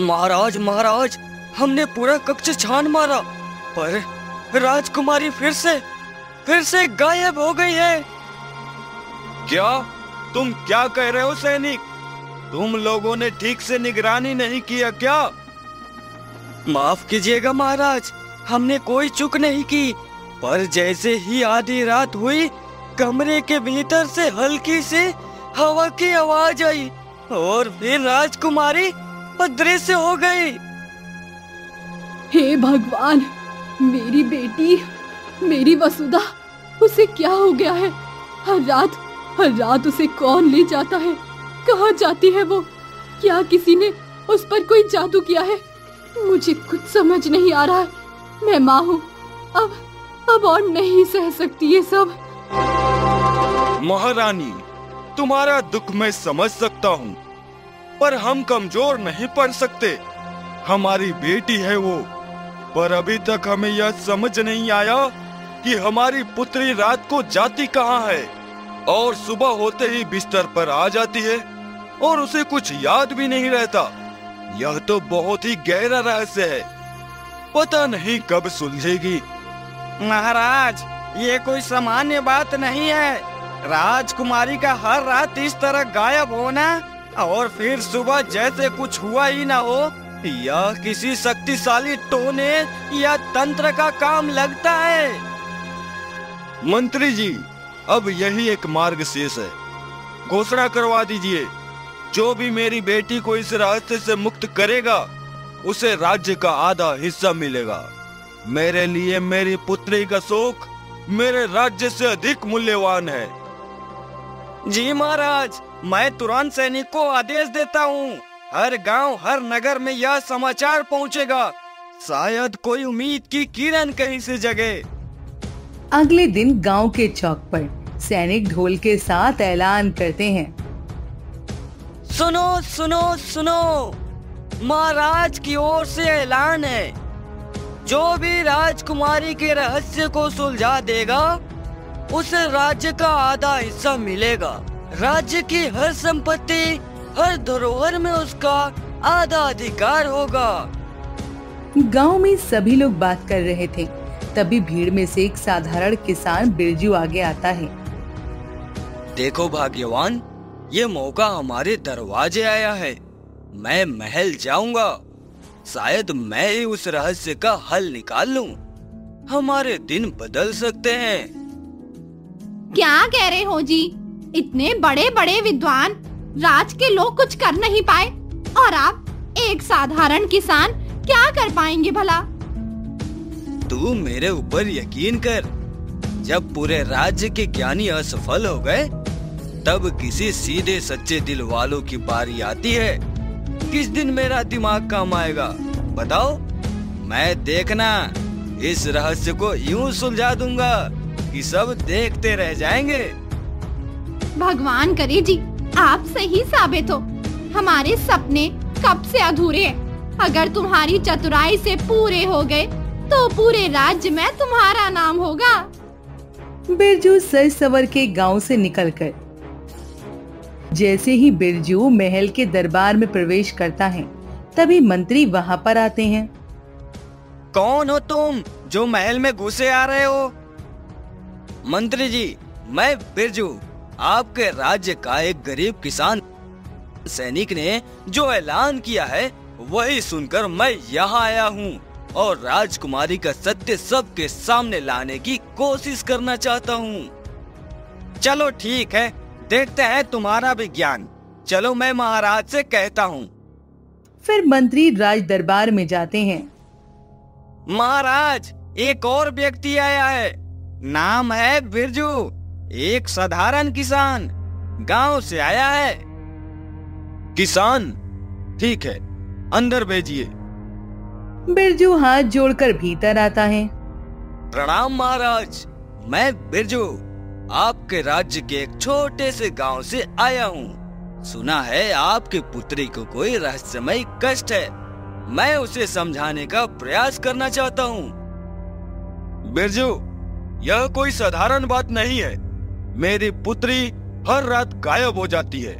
महाराज महाराज, हमने पूरा कक्ष छान मारा, पर राजकुमारी फिर से गायब हो गई है। क्या? तुम क्या कह रहे हो सैनिक? तुम लोगों ने ठीक से निगरानी नहीं किया क्या? माफ कीजिएगा महाराज, हमने कोई चूक नहीं की, पर जैसे ही आधी रात हुई, कमरे के भीतर से हल्की सी हवा की आवाज आई और फिर राजकुमारी अदृश्य हो गई। हे भगवान, मेरी बेटी, मेरी वसुधा, उसे क्या हो गया है? हर रात उसे कौन ले जाता है? कहाँ जाती है वो? क्या किसी ने उस पर कोई जादू किया है? मुझे कुछ समझ नहीं आ रहा है। मैं माँ हूँ, अब और नहीं सह सकती ये सब। महारानी, तुम्हारा दुख मैं समझ सकता हूँ, पर हम कमजोर नहीं पड़ सकते। हमारी बेटी है वो, पर अभी तक हमें यह समझ नहीं आया कि हमारी पुत्री रात को जाती कहाँ है और सुबह होते ही बिस्तर पर आ जाती है और उसे कुछ याद भी नहीं रहता। यह तो बहुत ही गहरा रहस्य है, पता नहीं कब सुलझेगी। महाराज, ये कोई सामान्य बात नहीं है। राजकुमारी का हर रात इस तरह गायब होना और फिर सुबह जैसे कुछ हुआ ही ना हो, यह किसी शक्तिशाली टोने या तंत्र का काम लगता है। मंत्री जी, अब यही एक मार्ग शेष है। घोषणा करवा दीजिए, जो भी मेरी बेटी को इस रास्ते से मुक्त करेगा, उसे राज्य का आधा हिस्सा मिलेगा। मेरे लिए मेरी पुत्री का शोक मेरे राज्य से अधिक मूल्यवान है। जी महाराज, मैं तुरंत सैनिक को आदेश देता हूँ। हर गांव, हर नगर में यह समाचार पहुँचेगा। शायद कोई उम्मीद की किरण कहीं से जगे। अगले दिन गांव के चौक पर सैनिक ढोल के साथ ऐलान करते हैं। सुनो सुनो सुनो, महाराज की ओर से ऐलान है। जो भी राजकुमारी के रहस्य को सुलझा देगा, उसे राज्य का आधा हिस्सा मिलेगा। राज्य की हर संपत्ति, हर धरोहर में उसका आधा अधिकार होगा। गांव में सभी लोग बात कर रहे थे, तभी भीड़ में से एक साधारण किसान बिरजू आगे आता है। देखो भाग्यवान, ये मौका हमारे दरवाजे आया है। मैं महल जाऊंगा, शायद मैं ही उस रहस्य का हल निकाल लूं। हमारे दिन बदल सकते हैं। क्या कह रहे हो जी? इतने बड़े बड़े विद्वान, राज के लोग कुछ कर नहीं पाए, और आप एक साधारण किसान क्या कर पाएंगे भला? तू मेरे ऊपर यकीन कर। जब पूरे राज्य के ज्ञानी असफल हो गए, तब किसी सीधे सच्चे दिल वालों की बारी आती है। किस दिन मेरा दिमाग काम आएगा बताओ? मैं देखना इस रहस्य को यूं सुलझा दूंगा कि सब देखते रह जाएंगे। भगवान करे जी, आप सही साबित हो। हमारे सपने कब से अधूरे हैं। अगर तुम्हारी चतुराई से पूरे हो गए, तो पूरे राज्य में तुम्हारा नाम होगा। बिरजू सज सवर के गांव से निकलकर जैसे ही बिरजू महल के दरबार में प्रवेश करता है, तभी मंत्री वहां पर आते हैं। कौन हो तुम जो महल में घुसे आ रहे हो? मंत्री जी, मैं बिरजू, आपके राज्य का एक गरीब किसान। सैनिक ने जो ऐलान किया है, वही सुनकर मैं यहाँ आया हूँ और राजकुमारी का सत्य सबके सामने लाने की कोशिश करना चाहता हूँ। चलो ठीक है, देखते हैं तुम्हारा भी ज्ञान। चलो मैं महाराज से कहता हूँ। फिर मंत्री राज दरबार में जाते हैं। महाराज, एक और व्यक्ति आया है। नाम है बिरजू, एक साधारण किसान, गांव से आया है। किसान? ठीक है, अंदर भेजिए। बिरजू हाथ जोड़कर भीतर आता है। प्रणाम महाराज, मैं बिरजू आपके राज्य के एक छोटे से गांव से आया हूँ। सुना है आपकी पुत्री को कोई रहस्यमय कष्ट है। मैं उसे समझाने का प्रयास करना चाहता हूँ। बिरजू, यह कोई साधारण बात नहीं है। मेरी पुत्री हर रात गायब हो जाती है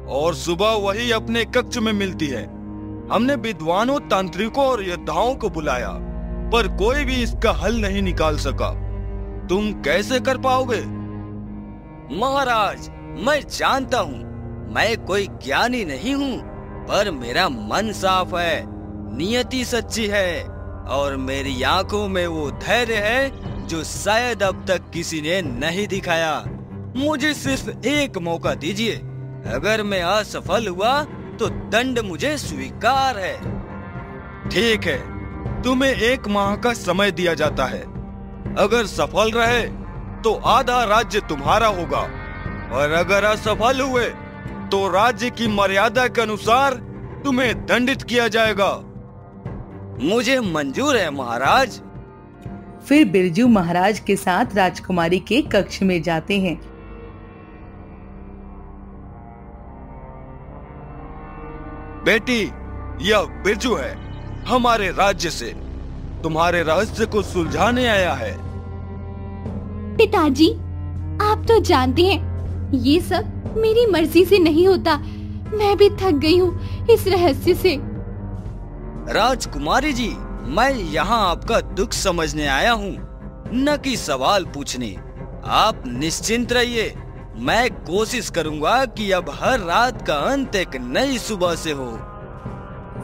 और सुबह वही अपने कक्ष में मिलती है। हमने विद्वानों, तांत्रिकों और योद्धाओं को बुलाया, पर कोई भी इसका हल नहीं निकाल सका। तुम कैसे कर पाओगे? महाराज, मैं जानता हूँ मैं कोई ज्ञानी नहीं हूँ, पर मेरा मन साफ है, नियति सच्ची है और मेरी आंखों में वो धैर्य है जो शायद अब तक किसी ने नहीं दिखाया। मुझे सिर्फ एक मौका दीजिए। अगर मैं असफल हुआ तो दंड मुझे स्वीकार है। ठीक है, तुम्हें 1 माह का समय दिया जाता है। अगर सफल रहे तो आधा राज्य तुम्हारा होगा, और अगर असफल हुए तो राज्य की मर्यादा के अनुसार तुम्हें दंडित किया जाएगा। मुझे मंजूर है महाराज। फिर बिरजू महाराज के साथ राजकुमारी के कक्ष में जाते हैं। बेटी, यह बिरजू है, हमारे राज्य से तुम्हारे रहस्य को सुलझाने आया है। पिताजी, आप तो जानते हैं ये सब मेरी मर्जी से नहीं होता। मैं भी थक गई हूँ इस रहस्य से। राजकुमारी जी, मैं यहाँ आपका दुख समझने आया हूँ, न कि सवाल पूछने। आप निश्चिंत रहिए, मैं कोशिश करूँगा कि अब हर रात का अंत एक नई सुबह से हो।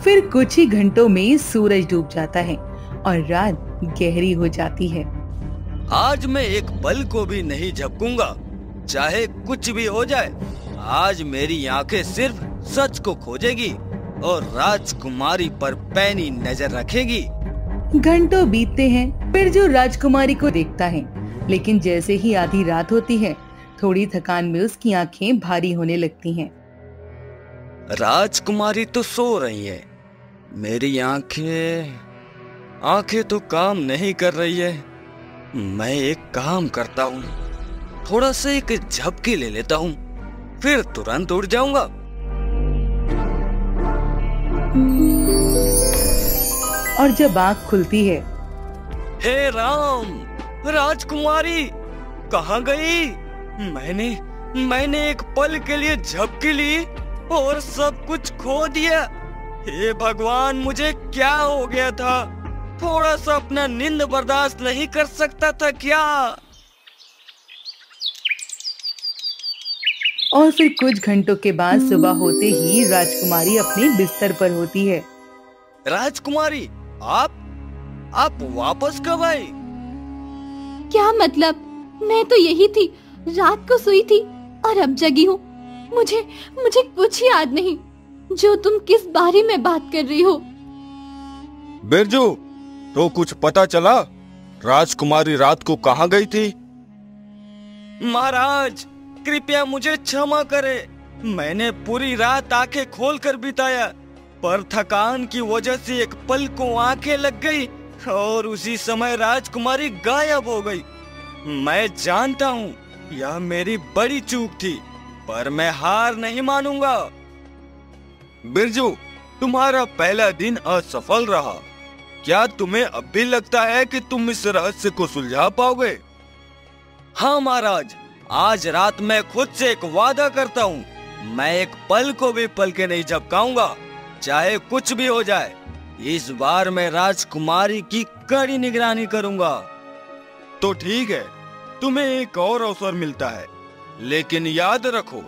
फिर कुछ ही घंटों में सूरज डूब जाता है और रात गहरी हो जाती है। आज मैं एक पल को भी नहीं झपकूंगा, चाहे कुछ भी हो जाए। आज मेरी आंखें सिर्फ सच को खोजेगी और राजकुमारी पर पैनी नजर रखेगी। घंटों बीतते हैं, बिरजू राजकुमारी को देखता है, लेकिन जैसे ही आधी रात होती है, थोड़ी थकान में उसकी आंखें भारी होने लगती हैं। राजकुमारी तो सो रही है, मेरी आंखें तो काम नहीं कर रही है। मैं एक काम करता हूँ, थोड़ा सा एक झपकी ले लेता हूँ, फिर तुरंत उठ जाऊंगा। और जब आँख खुलती है, हे राम, राजकुमारी कहाँ गई? मैंने एक पल के लिए झपकी ली और सब कुछ खो दिया। हे भगवान, मुझे क्या हो गया था? थोड़ा सा अपना नींद बर्दाश्त नहीं कर सकता था क्या? और फिर कुछ घंटों के बाद सुबह होते ही राजकुमारी अपने बिस्तर पर होती है। राजकुमारी, आप वापस कब आई? क्या मतलब? मैं तो यही थी, रात को सोई थी और अब जगी हूँ। मुझे कुछ याद नहीं। जो तुम किस बारे में बात कर रही हो? बिरजू, तो कुछ पता चला? राजकुमारी रात को कहाँ गई थी? महाराज, कृपया मुझे क्षमा करें। मैंने पूरी रात आंखें खोलकर बिताया, पर थकान की वजह से एक पल को आंखें लग गई और उसी समय राजकुमारी गायब हो गई। मैं जानता हूँ यह मेरी बड़ी चूक थी, पर मैं हार नहीं मानूंगा। बिरजू, तुम्हारा पहला दिन असफल रहा। क्या तुम्हें अब भी लगता है कि तुम इस रहस्य को सुलझा पाओगे? हाँ महाराज, आज रात मैं खुद से एक वादा करता हूँ, मैं एक पल को भी पल के नहीं झपकाऊंगा, चाहे कुछ भी हो जाए। इस बार मैं राजकुमारी की कड़ी निगरानी करूंगा। तो ठीक है, तुम्हें एक और अवसर मिलता है, लेकिन याद रखो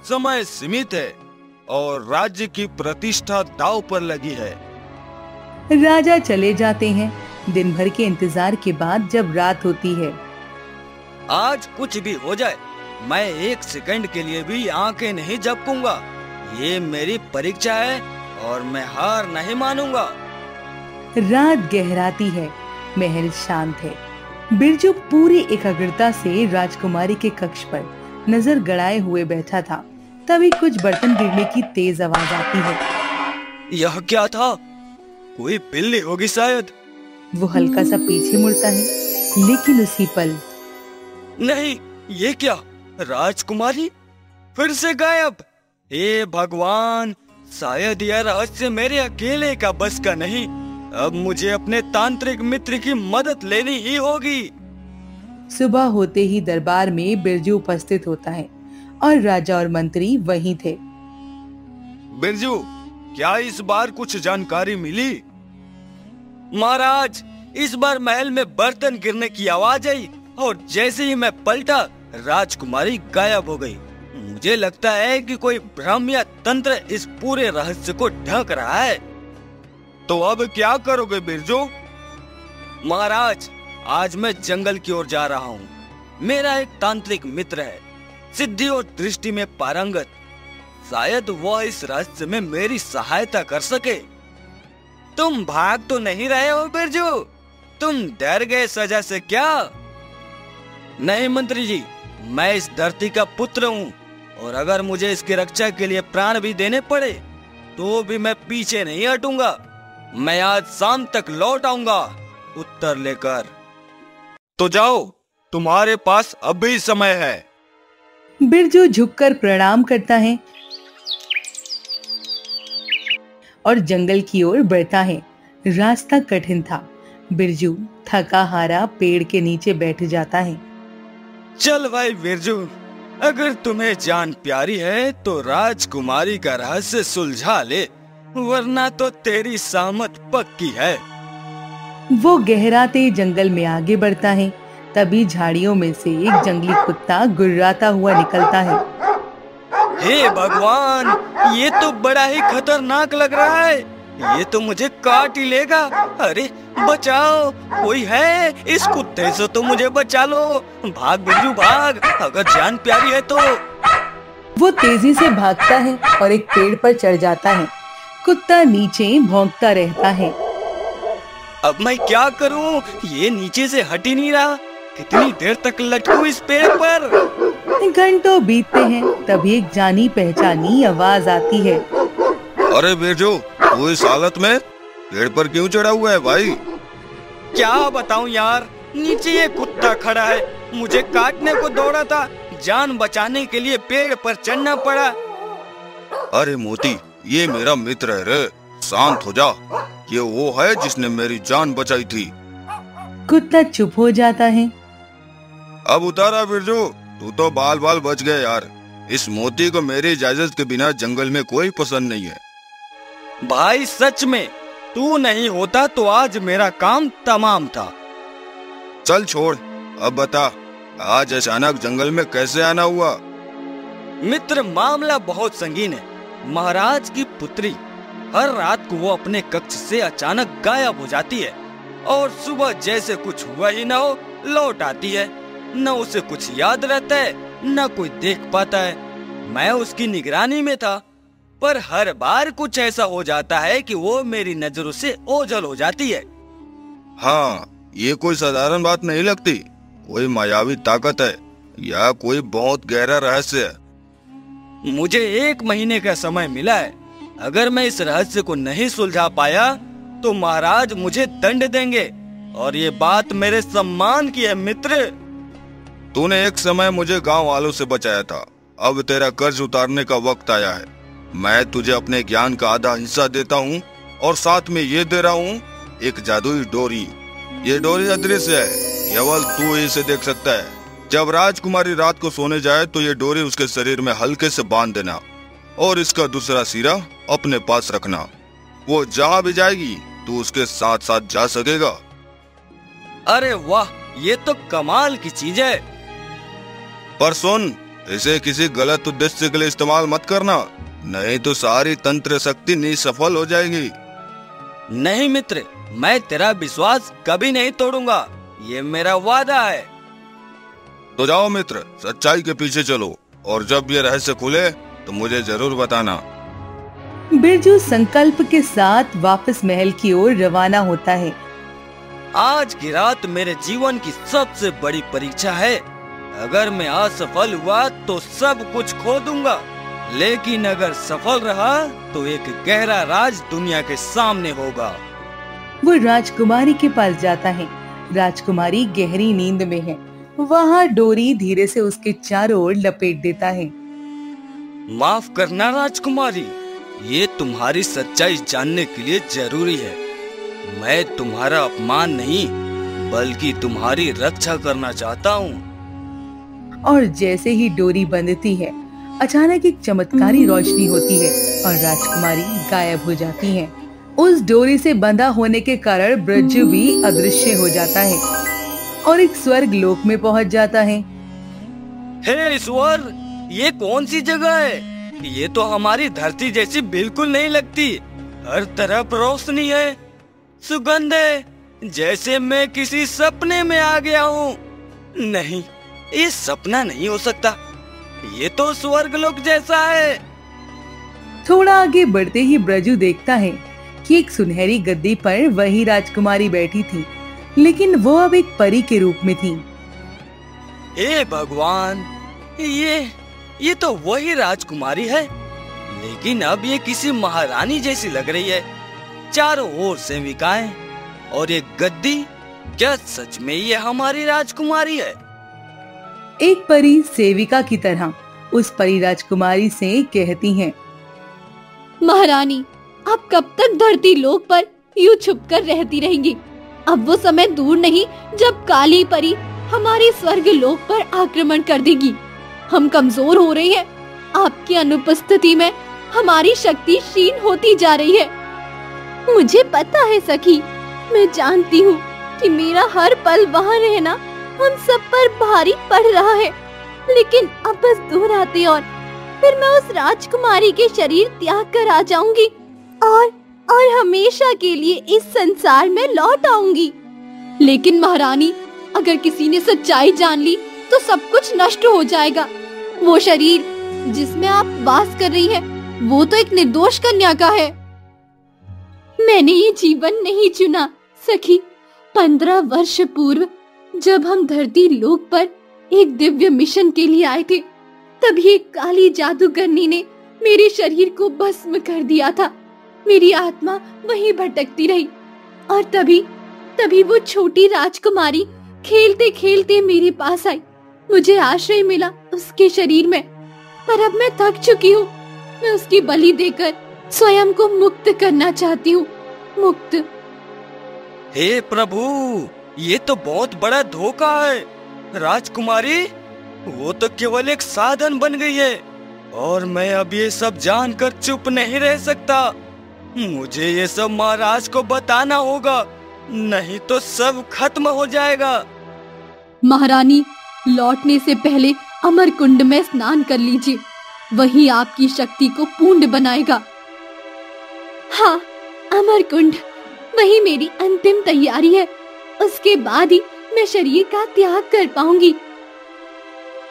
समय सीमित है और राज्य की प्रतिष्ठा दांव पर लगी है। राजा चले जाते हैं। दिन भर के इंतजार के बाद जब रात होती है, आज कुछ भी हो जाए, मैं एक सेकंड के लिए भी आंखें नहीं झपकूंगा। ये मेरी परीक्षा है और मैं हार नहीं मानूंगा। रात गहराती है, महल शांत है। बिरजू पूरी एकाग्रता से राजकुमारी के कक्ष पर नजर गड़ाए हुए बैठा था। तभी कुछ बर्तन गिरने की तेज आवाज आती है। यह क्या था? कोई बिल्ली होगी शायद। वो हल्का सा पीछे मुड़ता है, लेकिन उसी पल नहीं, ये क्या? राजकुमारी फिर से गायब। हे भगवान, शायद यह रहस्य मेरे अकेले का बस का नहीं। अब मुझे अपने तांत्रिक मित्र की मदद लेनी ही होगी। सुबह होते ही दरबार में बिरजू उपस्थित होता है और राजा और मंत्री वहीं थे। बिरजू, क्या इस बार कुछ जानकारी मिली? महाराज, इस बार महल में बर्तन गिरने की आवाज आई और जैसे ही मैं पलटा राजकुमारी गायब हो गई। मुझे लगता है कि कोई भ्रम या तंत्र इस पूरे रहस्य को ढक रहा है। तो अब क्या करोगे बिरजू? महाराज, आज मैं जंगल की ओर जा रहा हूँ। मेरा एक तांत्रिक मित्र है, सिद्धि और दृष्टि में पारंगत। शायद वह इस रहस्य में मेरी सहायता कर सके। तुम भाग तो नहीं रहे हो बिरजू? तुम डर गए सजा से क्या? नहीं मंत्री जी, मैं इस धरती का पुत्र हूँ और अगर मुझे इसकी रक्षा के लिए प्राण भी देने पड़े तो भी मैं पीछे नहीं हटूंगा। मैं आज शाम तक लौट आऊंगा उत्तर लेकर। तो जाओ, तुम्हारे पास अभी समय है। बिरजू झुककर प्रणाम करता है और जंगल की ओर बढ़ता है। रास्ता कठिन था। बिरजू थका हारा पेड़ के नीचे बैठ जाता है। चल भाई बिरजू, अगर तुम्हें जान प्यारी है तो राजकुमारी का रहस्य सुलझा ले, वरना तो तेरी सामत पक्की है। वो गहराते जंगल में आगे बढ़ता है। तभी झाड़ियों में से एक जंगली कुत्ता गुर्राता हुआ निकलता है। हे भगवान, ये तो बड़ा ही खतरनाक लग रहा है। ये तो मुझे काट ही लेगा। अरे बचाओ, कोई है? इस कुत्ते से तो मुझे बचा लो। भाग बिरजू भाग, अगर जान प्यारी है तो। वो तेजी से भागता है और एक पेड़ पर चढ़ जाता है। कुत्ता नीचे भौंकता रहता है। अब मैं क्या करूं? ये नीचे से हट ही नहीं रहा। कितनी देर तक लटकूं इस पेड़ पर? घंटों बीतते हैं। तभी एक जानी पहचानी आवाज आती है। अरे बिरजू, तू इस हालत में पेड़ पर क्यों चढ़ा हुआ है भाई? क्या बताऊं यार, नीचे ये कुत्ता खड़ा है, मुझे काटने को दौड़ा था। जान बचाने के लिए पेड़ पर चढ़ना पड़ा। अरे मोती, ये मेरा मित्र है रे, शांत हो जा। ये वो है जिसने मेरी जान बचाई थी। कुत्ता चुप हो जाता है। अब उतारा बिरजू, तू तो बाल बाल बच गए यार। इस मोती को मेरी इजाजत के बिना जंगल में कोई पसंद नहीं है। भाई सच में, तू नहीं होता तो आज मेरा काम तमाम था। चल छोड़, अब बता, आज अचानक जंगल में कैसे आना हुआ? मित्र, मामला बहुत संगीन है। महाराज की पुत्री हर रात को वो अपने कक्ष से अचानक गायब हो जाती है और सुबह जैसे कुछ हुआ ही ना हो लौट आती है। न उसे कुछ याद रहता है, न कोई देख पाता है। मैं उसकी निगरानी में था, पर हर बार कुछ ऐसा हो जाता है कि वो मेरी नजरों से ओझल हो जाती है। हाँ, ये कोई साधारण बात नहीं लगती। कोई मायावी ताकत है या कोई बहुत गहरा रहस्य है। मुझे 1 महीने का समय मिला है। अगर मैं इस रहस्य को नहीं सुलझा पाया तो महाराज मुझे दंड देंगे और ये बात मेरे सम्मान की है मित्र। तूने एक समय मुझे गांव वालों से बचाया था, अब तेरा कर्ज उतारने का वक्त आया है। मैं तुझे अपने ज्ञान का आधा हिस्सा देता हूँ और साथ में ये दे रहा हूँ एक जादुई डोरी। ये डोरी अदृश्य है, केवल तू इसे देख सकता है। जब राजकुमारी रात को सोने जाए तो ये डोरी उसके शरीर में हल्के से बांध देना और इसका दूसरा सिरा अपने पास रखना। वो जहाँ भी जाएगी तू उसके साथ साथ जा सकेगा। अरे वाह, ये तो कमाल की चीज है। पर सुन, इसे किसी गलत उद्देश्य के लिए इस्तेमाल मत करना, नहीं तो सारी तंत्र शक्ति निसफल हो जाएगी। नहीं मित्र, मैं तेरा विश्वास कभी नहीं तोड़ूंगा, ये मेरा वादा है। तो जाओ मित्र, सच्चाई के पीछे चलो और जब ये रहस्य खुले तो मुझे जरूर बताना। बिरजू संकल्प के साथ वापस महल की ओर रवाना होता है। आज की रात मेरे जीवन की सबसे बड़ी परीक्षा है। अगर मैं असफल हुआ तो सब कुछ खो दूंगा, लेकिन अगर सफल रहा तो एक गहरा राज दुनिया के सामने होगा। वो राजकुमारी के पास जाता है। राजकुमारी गहरी नींद में है। वहाँ डोरी धीरे से उसके चारों ओर लपेट देता है। माफ करना राजकुमारी, ये तुम्हारी सच्चाई जानने के लिए जरूरी है। मैं तुम्हारा अपमान नहीं बल्कि तुम्हारी रक्षा करना चाहता हूँ। और जैसे ही डोरी बंधती है, अचानक एक चमत्कारी रोशनी होती है और राजकुमारी गायब हो जाती है। उस डोरी से बंधा होने के कारण बिरजू भी अदृश्य हो जाता है और एक स्वर्ग लोक में पहुंच जाता है। हे ईश्वर, ये कौन सी जगह है? ये तो हमारी धरती जैसी बिल्कुल नहीं लगती। हर तरफ रोशनी है, सुगंध है, जैसे मैं किसी सपने में आ गया हूँ। नहीं, ये सपना नहीं हो सकता, ये तो स्वर्ग लोक जैसा है। थोड़ा आगे बढ़ते ही ब्रजू देखता है कि एक सुनहरी गद्दी पर वही राजकुमारी बैठी थी, लेकिन वो अब एक परी के रूप में थी। हे भगवान, ये तो वही राजकुमारी है, लेकिन अब ये किसी महारानी जैसी लग रही है। चारों ओर सेविकाएं और एक गद्दी, क्या सच में ये हमारी राजकुमारी है? एक परी सेविका की तरह उस परी राजकुमारी से कहती हैं, महारानी, आप कब तक धरती लोक पर यूं छुपकर रहती रहेंगी? अब वो समय दूर नहीं जब काली परी हमारी स्वर्ग लोक पर आक्रमण कर देगी। हम कमजोर हो रहे हैं, आपकी अनुपस्थिति में हमारी शक्ति क्षीण होती जा रही है। मुझे पता है सखी, मैं जानती हूँ कि मेरा हर पल वहाँ रहना हम सब पर भारी पड़ रहा है, लेकिन अब बस दूर आते और फिर मैं उस राजकुमारी के शरीर त्याग कर आ जाऊंगी और हमेशा के लिए इस संसार में लौट आऊंगी। लेकिन महारानी, अगर किसी ने सच्चाई जान ली तो सब कुछ नष्ट हो जाएगा। वो शरीर जिसमें आप वास कर रही हैं, वो तो एक निर्दोष कन्या का है। मैंने ये जीवन नहीं चुना सखी। 15 वर्ष पूर्व जब हम धरती लोक पर एक दिव्य मिशन के लिए आए थे, तभी एक काली जादूगरनी ने मेरे शरीर को भस्म कर दिया था। मेरी आत्मा वहीं भटकती रही और तभी वो छोटी राजकुमारी खेलते खेलते मेरे पास आई। मुझे आश्रय मिला उसके शरीर में, पर अब मैं थक चुकी हूँ। मैं उसकी बलि देकर स्वयं को मुक्त करना चाहती हूँ। मुक्त। हे प्रभु, ये तो बहुत बड़ा धोखा है। राजकुमारी, वो तो केवल एक साधन बन गई है और मैं अब ये सब जानकर चुप नहीं रह सकता। मुझे ये सब महाराज को बताना होगा, नहीं तो सब खत्म हो जाएगा। महारानी, लौटने से पहले अमर कुंड में स्नान कर लीजिए, वही आपकी शक्ति को पूर्ण बनाएगा। हाँ, अमर कुंड, वही मेरी अंतिम तैयारी है। उसके बाद ही मैं शरीर का त्याग कर पाऊंगी।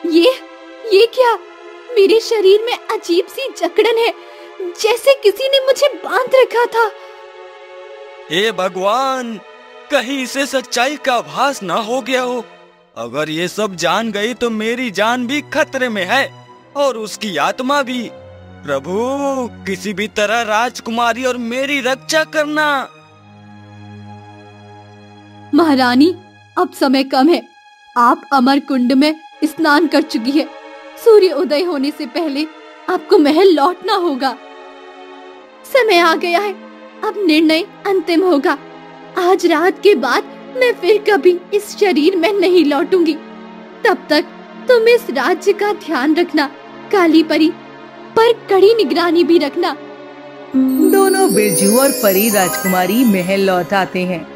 ये क्या? मेरे शरीर में अजीब सी जकड़न है, जैसे किसी ने मुझे बांध रखा था। हे भगवान, कहीं इसे सच्चाई का आभास ना हो गया हो। अगर ये सब जान गई तो मेरी जान भी खतरे में है और उसकी आत्मा भी। प्रभु, किसी भी तरह राजकुमारी और मेरी रक्षा करना। महारानी, अब समय कम है। आप अमर कुंड में स्नान कर चुकी है। सूर्य उदय होने से पहले आपको महल लौटना होगा। समय आ गया है, अब निर्णय अंतिम होगा। आज रात के बाद मैं फिर कभी इस शरीर में नहीं लौटूंगी। तब तक तुम इस राज्य का ध्यान रखना। काली परी पर कड़ी निगरानी भी रखना। दोनों बिरजू और परी राजकुमारी महल लौट आते हैं।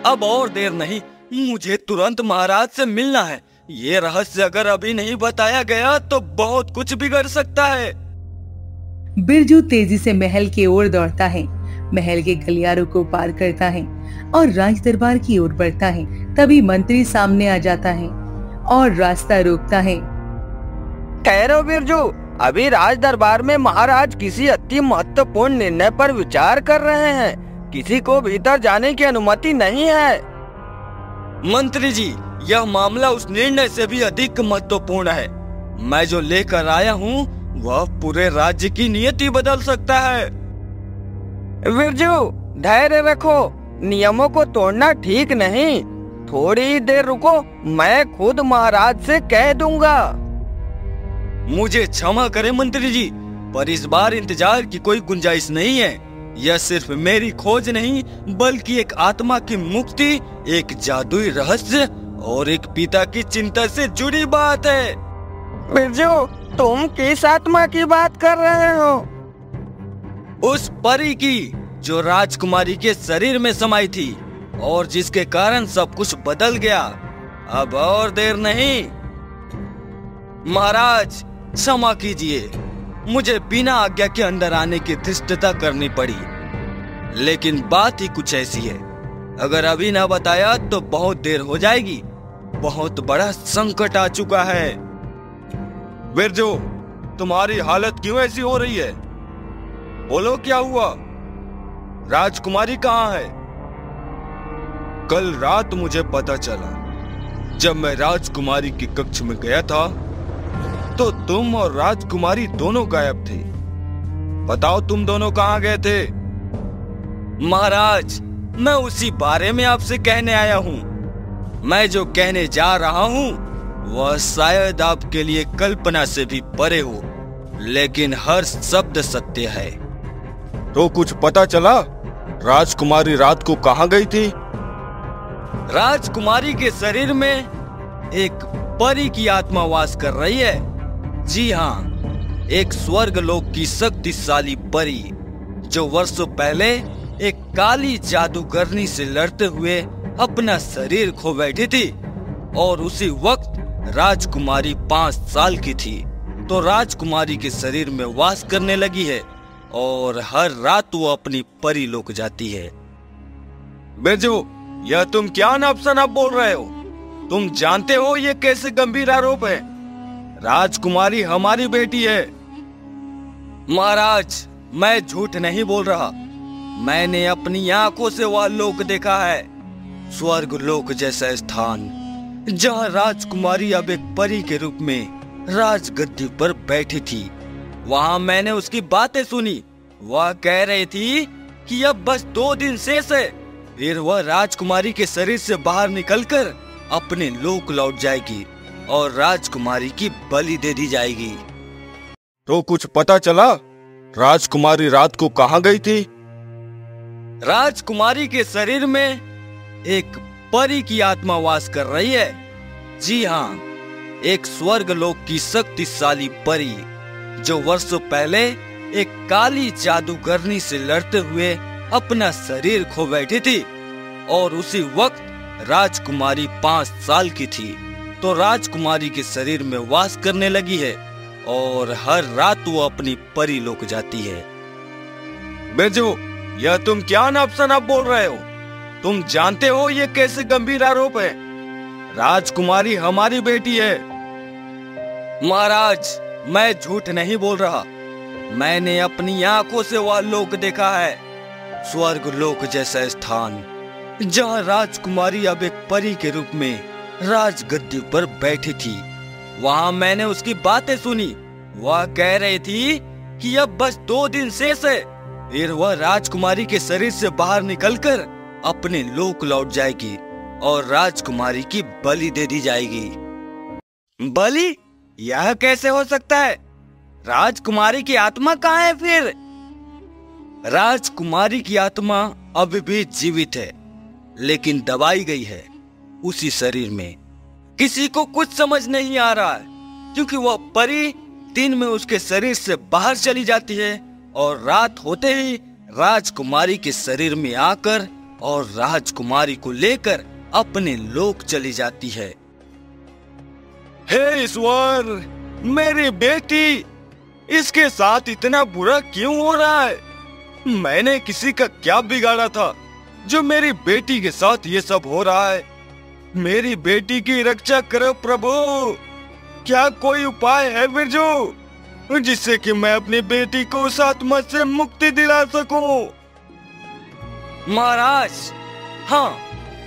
अब और देर नहीं, मुझे तुरंत महाराज से मिलना है। ये रहस्य अगर अभी नहीं बताया गया तो बहुत कुछ बिगड़ सकता है। बिरजू तेजी से महल की ओर दौड़ता है, महल के गलियारों को पार करता है और राज दरबार की ओर बढ़ता है। तभी मंत्री सामने आ जाता है और रास्ता रोकता है। ठहरो बिरजू, अभी राज दरबार में महाराज किसी अति महत्वपूर्ण निर्णय पर विचार कर रहे हैं। किसी को भीतर जाने की अनुमति नहीं है। मंत्री जी, यह मामला उस निर्णय से भी अधिक महत्वपूर्ण है। मैं जो लेकर आया हूँ वह पूरे राज्य की नियति बदल सकता है। बिरजू, धैर्य रखो, नियमों को तोड़ना ठीक नहीं। थोड़ी देर रुको, मैं खुद महाराज से कह दूंगा। मुझे क्षमा करें मंत्री जी, पर इस बार इंतजार की कोई गुंजाइश नहीं है। यह सिर्फ मेरी खोज नहीं, बल्कि एक आत्मा की मुक्ति, एक जादुई रहस्य और एक पिता की चिंता से जुड़ी बात है। बिरजू, तुम किस आत्मा की बात कर रहे हो? उस परी की जो राजकुमारी के शरीर में समाई थी और जिसके कारण सब कुछ बदल गया। अब और देर नहीं। महाराज, क्षमा कीजिए, मुझे बिना आज्ञा के अंदर आने की धृष्टता करनी पड़ी, लेकिन बात ही कुछ ऐसी है। अगर अभी ना बताया तो बहुत देर हो जाएगी। बहुत बड़ा संकट आ चुका है। बिरजू, तुम्हारी हालत क्यों ऐसी हो रही है? बोलो, क्या हुआ? राजकुमारी कहाँ है? कल रात मुझे पता चला, जब मैं राजकुमारी के कक्ष में गया था तो तुम और राजकुमारी दोनों गायब थे। बताओ, तुम दोनों कहाँ गए थे? महाराज, मैं उसी बारे में आपसे कहने आया हूँ। मैं जो कहने जा रहा हूँ वह शायद आपके लिए कल्पना से भी परे हो, लेकिन हर शब्द सत्य है। तो कुछ पता चला? राजकुमारी रात को कहाँ गई थी? राजकुमारी के शरीर में एक परी की आत्मा वास कर रही है। जी हाँ, एक स्वर्ग लोक की शक्तिशाली परी जो वर्षों पहले एक काली जादूगरनी से लड़ते हुए अपना शरीर खो बैठी थी। और उसी वक्त राजकुमारी 5 साल की थी तो राजकुमारी के शरीर में वास करने लगी है और हर रात वो अपनी परी लोक जाती है। बिरजू, यह तुम क्या नाप शनाप बोल रहे हो? तुम जानते हो ये कैसे गंभीर आरोप है? राजकुमारी हमारी बेटी है। महाराज, मैं झूठ नहीं बोल रहा। मैंने अपनी आंखों से वह लोक देखा है, स्वर्ग लोक जैसा स्थान, जहाँ राजकुमारी अब एक परी के रूप में राजगद्दी पर बैठी थी। वहाँ मैंने उसकी बातें सुनी। वह कह रही थी कि अब बस 2 दिन शेष है, फिर वह राजकुमारी के शरीर से बाहर निकलकर अपने लोक लौट जाएगी और राजकुमारी की बलि दे दी जाएगी। तो कुछ पता चला? राजकुमारी रात को कहाँ गई थी? राजकुमारी के शरीर में एक परी की आत्मा वास कर रही है। जी हाँ, एक स्वर्ग लोक की शक्तिशाली परी जो वर्षों पहले एक काली जादूगरनी से लड़ते हुए अपना शरीर खो बैठी थी। और उसी वक्त राजकुमारी 5 साल की थी तो राजकुमारी के शरीर में वास करने लगी है और हर रात वो अपनी परी लोक जाती है। बिरजू, यह तुम क्या नाप शनाप बोल रहे हो? तुम जानते हो ये कैसे गंभीर आरोप है? राजकुमारी हमारी बेटी है। महाराज, मैं झूठ नहीं बोल रहा। मैंने अपनी आंखों से वह लोक देखा है, स्वर्ग लोक जैसा स्थान, जहाँ राजकुमारी अब एक परी के रूप में राजगद्दी पर बैठी थी। वहाँ मैंने उसकी बातें सुनी। वह कह रही थी कि अब बस 2 दिन शेष है, फिर वह राजकुमारी के शरीर से बाहर निकलकर अपने लोक लौट जाएगी और राजकुमारी की बलि दे दी जाएगी। बलि? यह कैसे हो सकता है? राजकुमारी की आत्मा कहाँ है फिर? राजकुमारी की आत्मा अभी भी जीवित है, लेकिन दबाई गई है उसी शरीर में। किसी को कुछ समझ नहीं आ रहा है, क्योंकि वह परी दिन में उसके शरीर से बाहर चली जाती है और रात होते ही राजकुमारी के शरीर में आकर और राजकुमारी को लेकर अपने लोक चली जाती है। हे ईश्वर, मेरी बेटी, इसके साथ इतना बुरा क्यों हो रहा है? मैंने किसी का क्या बिगाड़ा था जो मेरी बेटी के साथ ये सब हो रहा है? मेरी बेटी की रक्षा करो प्रभु। क्या कोई उपाय है बिरजू, जिससे कि मैं अपनी बेटी को उस आत्मा से मुक्ति दिला सकूं? महाराज, हाँ,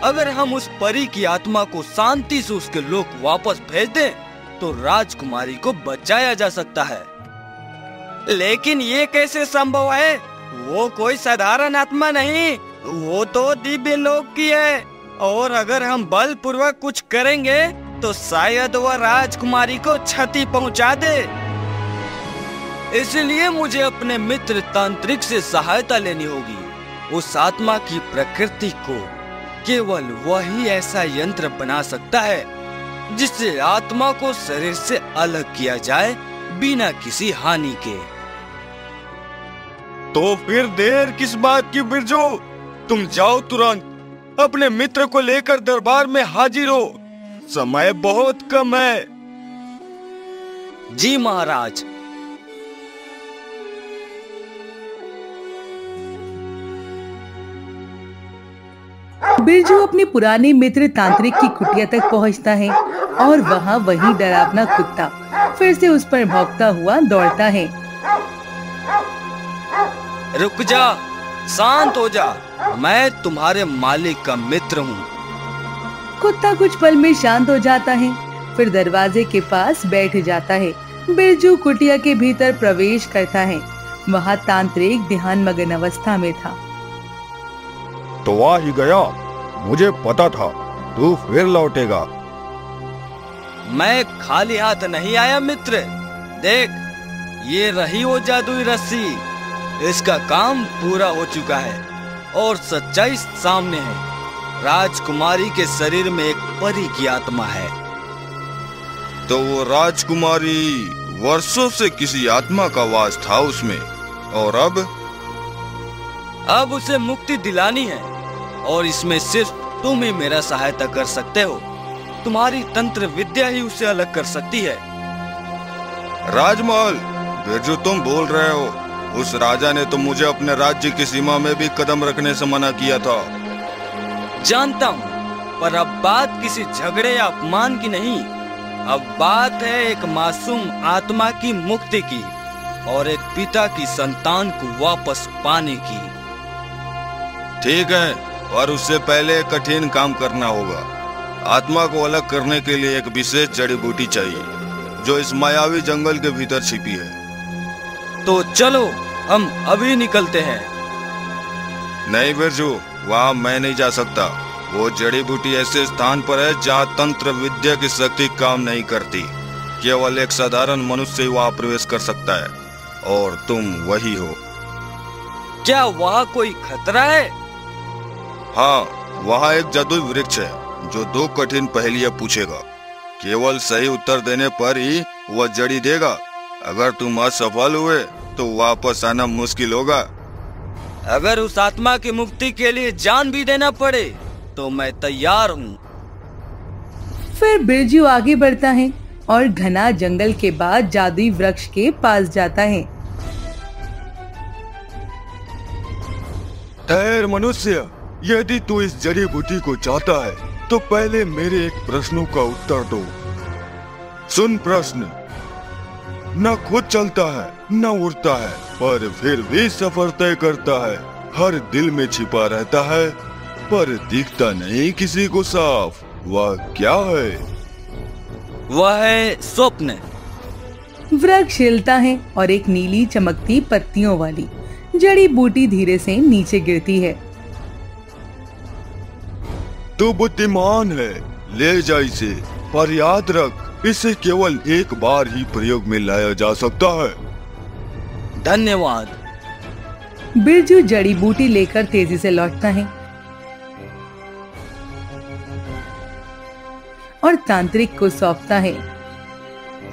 अगर हम उस परी की आत्मा को शांति से उसके लोक वापस भेज दें तो राजकुमारी को बचाया जा सकता है। लेकिन ये कैसे संभव है? वो कोई साधारण आत्मा नहीं, वो तो दिव्य लोक की है, और अगर हम बलपूर्वक कुछ करेंगे तो शायद वह राजकुमारी को क्षति पहुंचा दे। इसलिए मुझे अपने मित्र तांत्रिक से सहायता लेनी होगी। उस आत्मा की प्रकृति को केवल वही ऐसा यंत्र बना सकता है जिससे आत्मा को शरीर से अलग किया जाए बिना किसी हानि के। तो फिर देर किस बात की बिरजू? तुम जाओ तुरंत, अपने मित्र को लेकर दरबार में हाजिर हो। समय बहुत कम है। जी महाराज। बिरजू अपने पुराने मित्र तांत्रिक की कुटिया तक पहुंचता है और वहां वही डरावना कुत्ता फिर से उस पर भौंकता हुआ दौड़ता है। रुक जा, शांत हो जा, मैं तुम्हारे मालिक का मित्र हूँ। कुत्ता कुछ पल में शांत हो जाता है, फिर दरवाजे के पास बैठ जाता है। बिरजू कुटिया के भीतर प्रवेश करता है। वहाँ तांत्रिक ध्यान मग्न अवस्था में था। तो आ ही गया, मुझे पता था तू फिर लौटेगा। मैं खाली हाथ नहीं आया मित्र। देख, ये रही वो जादुई रस्सी। इसका काम पूरा हो चुका है और सच्चाई सामने है। राजकुमारी के शरीर में एक परी की आत्मा है। तो वो राजकुमारी वर्षों से किसी आत्मा का वास था उसमें, और अब उसे मुक्ति दिलानी है, और इसमें सिर्फ तुम ही मेरा सहायता कर सकते हो। तुम्हारी तंत्र विद्या ही उसे अलग कर सकती है। राजमहल, बिरजू तुम बोल रहे हो? उस राजा ने तो मुझे अपने राज्य की सीमा में भी कदम रखने से मना किया था। जानता हूँ, पर अब बात किसी झगड़े या अपमान की नहीं। अब बात है एक मासूम आत्मा की मुक्ति की और एक पिता की संतान को वापस पाने की। ठीक है, और उससे पहले कठिन काम करना होगा। आत्मा को अलग करने के लिए एक विशेष जड़ी बूटी चाहिए जो इस मायावी जंगल के भीतर छिपी है। तो चलो, हम अभी निकलते हैं। नहीं बिरजू, वहाँ मैं नहीं जा सकता। वो जड़ी बूटी ऐसे स्थान पर है जहाँ तंत्र विद्या की शक्ति काम नहीं करती। केवल एक साधारण मनुष्य ही वहाँ प्रवेश कर सकता है, और तुम वही हो। क्या वहाँ कोई खतरा है? हाँ, वहाँ एक जादुई वृक्ष है जो 2 कठिन पहेलियाँ पूछेगा। केवल सही उत्तर देने पर ही वह जड़ी देगा। अगर तुम असफल हुए तो वापस आना मुश्किल होगा। अगर उस आत्मा की मुक्ति के लिए जान भी देना पड़े तो मैं तैयार हूँ। फिर बिरजू आगे बढ़ता है और घना जंगल के बाद जादुई वृक्ष के पास जाता है। ठहर मनुष्य, यदि तू इस जड़ी बूटी को चाहता है तो पहले मेरे एक प्रश्नों का उत्तर दो। सुन प्रश्न। न खुद चलता है न उड़ता है, पर फिर भी सफर तय करता है। हर दिल में छिपा रहता है पर दिखता नहीं किसी को साफ। वह क्या है? वह है स्वप्न। वृक्ष हिलता है और एक नीली चमकती पत्तियों वाली जड़ी बूटी धीरे से नीचे गिरती है। तू बुद्धिमान है, ले जा इसे, पर याद रख इसे केवल एक बार ही प्रयोग में लाया जा सकता है। धन्यवाद। बिरजू जड़ी बूटी लेकर तेजी से लौटता है और तांत्रिक को सौंपता है।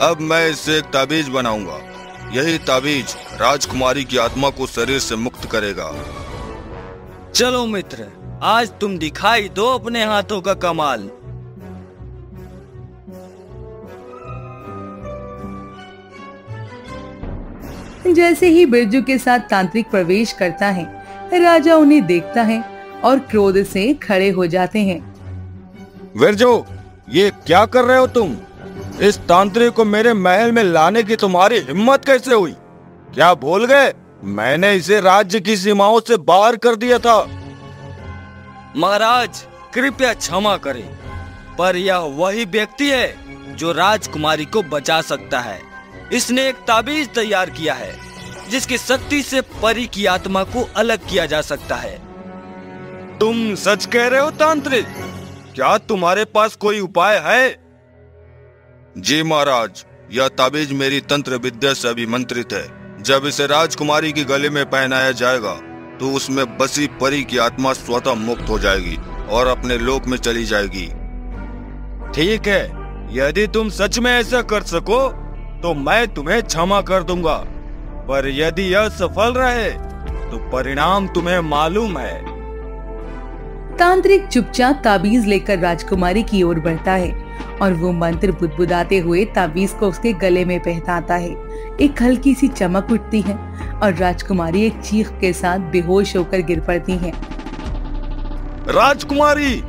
अब मैं इससे एक ताबीज बनाऊंगा। यही ताबीज राजकुमारी की आत्मा को शरीर से मुक्त करेगा। चलो मित्र, आज तुम दिखाई दो अपने हाथों का कमाल। जैसे ही बिरजू के साथ तांत्रिक प्रवेश करता है, राजा उन्हें देखता है और क्रोध से खड़े हो जाते हैं। बिरजू, ये क्या कर रहे हो तुम? इस तांत्रिक को मेरे महल में लाने की तुम्हारी हिम्मत कैसे हुई? क्या भूल गए मैंने इसे राज्य की सीमाओं से बाहर कर दिया था? महाराज, कृपया क्षमा करें, पर यह वही व्यक्ति है जो राजकुमारी को बचा सकता है। इसने एक ताबीज तैयार किया है जिसकी शक्ति से परी की आत्मा को अलग किया जा सकता है। तुम सच कह रहे हो तांत्रिक? क्या तुम्हारे पास कोई उपाय है? जी महाराज, यह ताबीज मेरी तंत्र विद्या से अभिमंत्रित है। जब इसे राजकुमारी की गले में पहनाया जाएगा तो उसमें बसी परी की आत्मा स्वतः मुक्त हो जाएगी और अपने लोक में चली जाएगी। ठीक है, यदि तुम सच में ऐसा कर सको तो मैं तुम्हें क्षमा कर दूंगा, पर यदि यह सफल रहे तो परिणाम तुम्हें मालूम है। तांत्रिक चुपचाप ताबीज लेकर राजकुमारी की ओर बढ़ता है और वो मंत्र बुदबुदाते हुए ताबीज को उसके गले में पहनाता है। एक हल्की सी चमक उठती है और राजकुमारी एक चीख के साथ बेहोश होकर गिर पड़ती है। राजकुमारी!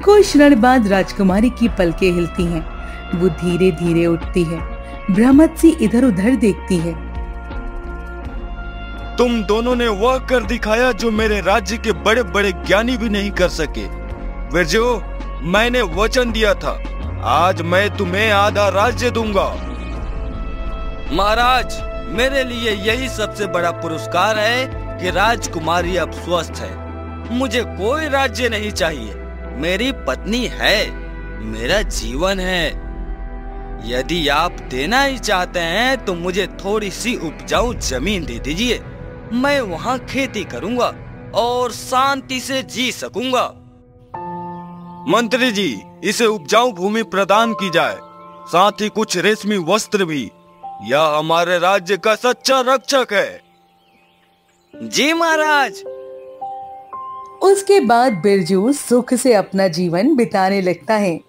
कुछ क्षण बाद राजकुमारी की पलकें हिलती हैं। वो धीरे धीरे उठती है, भ्रमित सी इधर उधर देखती है। तुम दोनों ने वह कर दिखाया जो मेरे राज्य के बड़े बड़े ज्ञानी भी नहीं कर सके। बिरजू, मैंने वचन दिया था, आज मैं तुम्हें आधा राज्य दूंगा। महाराज, मेरे लिए यही सबसे बड़ा पुरस्कार है कि राजकुमारी अब स्वस्थ है। मुझे कोई राज्य नहीं चाहिए। मेरी पत्नी है, मेरा जीवन है। यदि आप देना ही चाहते हैं तो मुझे थोड़ी सी उपजाऊ जमीन दे दीजिए। मैं वहाँ खेती करूँगा और शांति से जी सकूंगा। मंत्री जी, इसे उपजाऊ भूमि प्रदान की जाए, साथ ही कुछ रेशमी वस्त्र भी। यह हमारे राज्य का सच्चा रक्षक है। जी महाराज। उसके बाद बिरजू सुख से अपना जीवन बिताने लगता है।